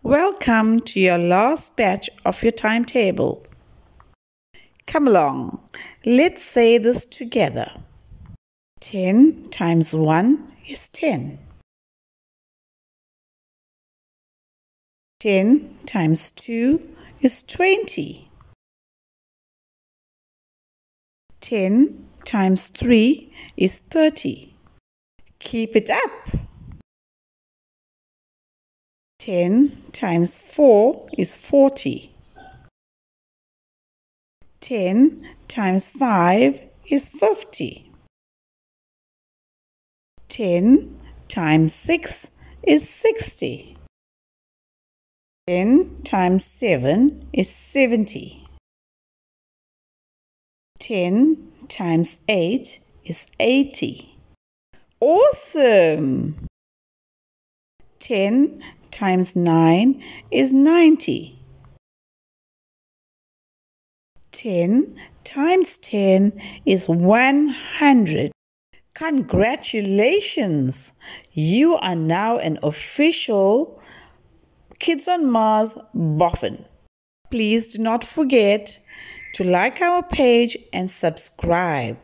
Welcome to your last batch of your timetable. Come along, let's say this together. 10 times 1 is 10. 10 times 2 is 20. 10 times 3 is 30. Keep it up. 10 times 4 is 40. 10 times 5 is 50. 10 times 6 is 60. 10 times 7 is 70. 10 times 8 is 80. Awesome! 10 times 9 is 90. 10 times 10 is 100. Congratulations! You are now an official Kids on Mars boffin. Please do not forget to like our page and subscribe.